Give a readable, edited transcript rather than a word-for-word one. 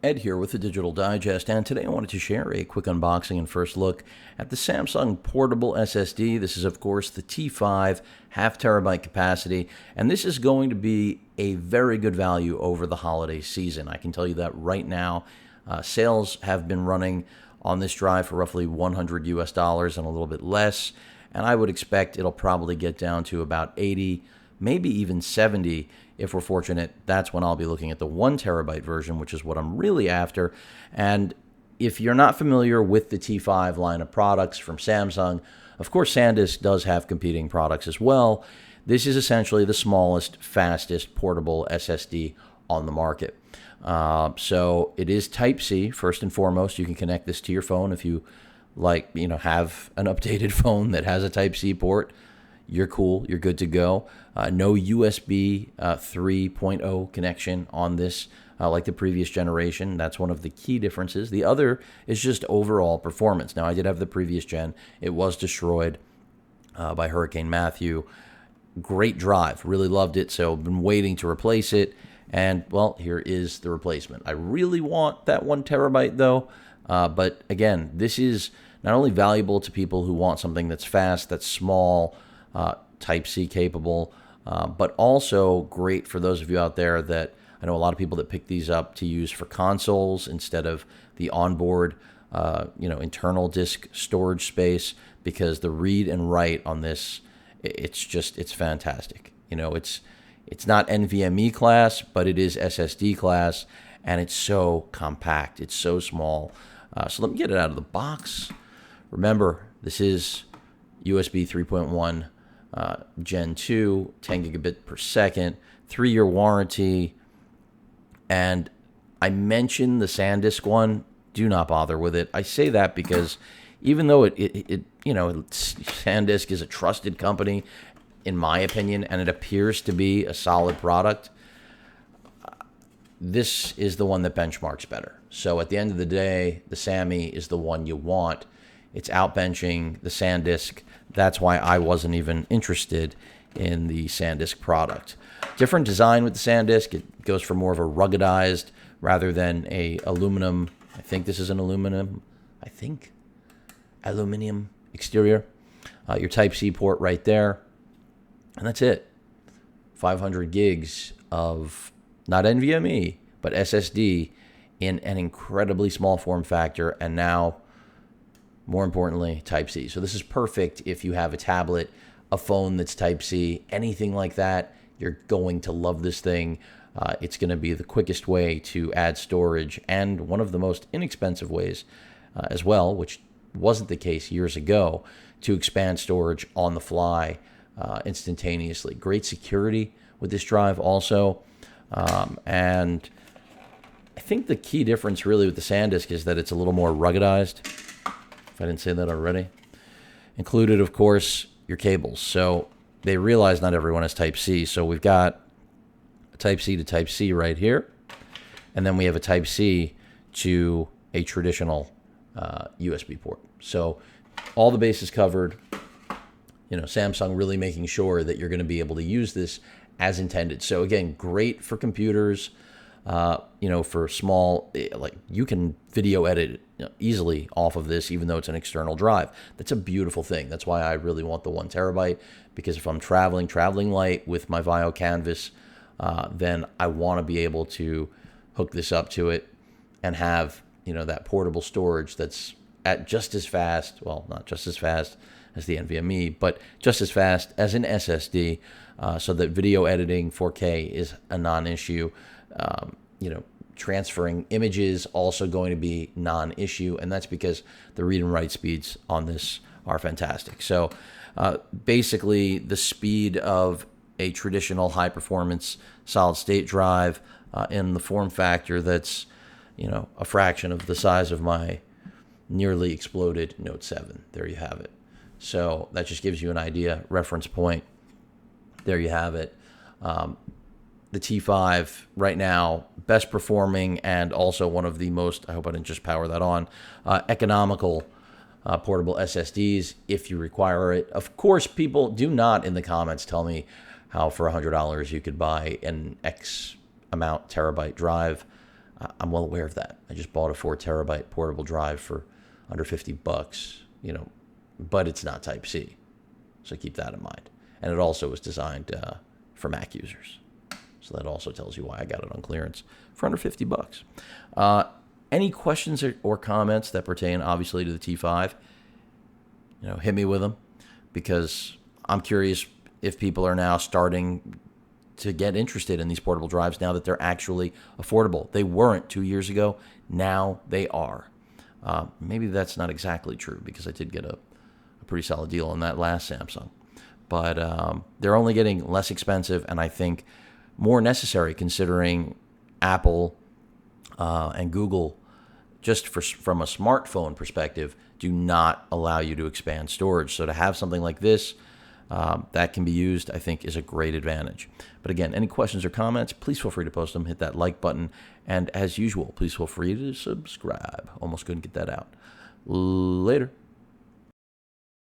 Ed here with the Digital Digest, and today I wanted to share a quick unboxing and first look at the Samsung Portable SSD. This is, of course, the T5 half terabyte capacity, and this is going to be a very good value over the holiday season. I can tell you that right now. Sales have been running on this drive for roughly $100 US and a little bit less, and I would expect it'll probably get down to about 80, maybe even 70 if we're fortunate. That's when I'll be looking at the 1 terabyte version, which is what I'm really after. And if you're not familiar with the T5 line of products from Samsung, of course SanDisk does have competing products as well. This is essentially the smallest, fastest portable SSD on the market. So it is Type-C first and foremost. You can connect this to your phone if you have an updated phone that has a Type-C port. You're cool. You're good to go. No USB 3.0 connection on this like the previous generation. That's one of the key differences. The other is just overall performance. Now, I did have the previous gen. It was destroyed by Hurricane Matthew. Great drive. Really loved it. So I've been waiting to replace it. And, well, here is the replacement. I really want that 1 terabyte, though. But, again, this is not only valuable to people who want something that's fast, that's small, Type-C capable, but also great for those of you out there that I know a lot of people that pick these up to use for consoles instead of the onboard, internal disk storage space, because the read and write on this, it's fantastic. It's not NVMe class, but it is SSD class, and it's so compact. It's so small. So let me get it out of the box. Remember, this is USB 3.1 Gen 2, 10 gigabit per second, 3-year warranty. And I mentioned the SanDisk one. Do not bother with it. I say that because even though SanDisk is a trusted company, in my opinion, and it appears to be a solid product, this is the one that benchmarks better. So at the end of the day, the Sammy is the one you want. It's outbenching the SanDisk. That's why I wasn't even interested in the SanDisk product. Different design with the SanDisk. It goes for more of a ruggedized rather than a aluminum. I think this is an aluminum. Aluminum exterior. Your Type-C port right there. And that's it. 500 gigs of not NVMe, but SSD in an incredibly small form factor. And now, more importantly, Type-C. So this is perfect if you have a tablet, a phone that's Type-C, anything like that. You're going to love this thing. It's going to be the quickest way to add storage and one of the most inexpensive ways as well, which wasn't the case years ago, to expand storage on the fly instantaneously. Great security with this drive also. And I think the key difference really with the SanDisk is that it's a little more ruggedized. If I didn't say that already. Included, of course, your cables. So they realize not everyone has Type-C. So we've got a Type-C to Type-C right here. And then we have a Type-C to a traditional USB port. So all the bases covered. Samsung really making sure that you're going to be able to use this as intended. So again, great for computers. For small, you can video edit easily off of this, even though it's an external drive. That's a beautiful thing. That's why I really want the 1 terabyte, because if I'm traveling light with my Vio Canvas, then I want to be able to hook this up to it and have, that portable storage that's at just as fast, well, not just as fast as the NVMe, but just as fast as an SSD, so that video editing 4K is a non-issue. Transferring images also going to be non-issue, and that's because the read and write speeds on this are fantastic. So basically the speed of a traditional high-performance solid-state drive in the form factor that's, a fraction of the size of my nearly exploded Note 7. There you have it. So that just gives you an idea, reference point. There you have it. The T5 right now, best performing and also one of the most, I hope I didn't just power that on, economical portable SSDs if you require it. Of course, people do not in the comments tell me how for $100 you could buy an X amount terabyte drive. I'm well aware of that. I just bought a 4 terabyte portable drive for under $50, but it's not Type C. So keep that in mind. And it also was designed for Mac users. So that also tells you why I got it on clearance for under $50. Any questions or comments that pertain obviously to the T5, hit me with them, because I'm curious if people are now starting to get interested in these portable drives now that they're actually affordable. They weren't 2 years ago. Now they are. Maybe that's not exactly true, because I did get a pretty solid deal on that last Samsung. But they're only getting less expensive, and I think more necessary, considering Apple and Google, just from a smartphone perspective, do not allow you to expand storage. So to have something like this that can be used, I think, is a great advantage. But again, any questions or comments, please feel free to post them. Hit that like button. And as usual, please feel free to subscribe. Almost couldn't get that out. Later.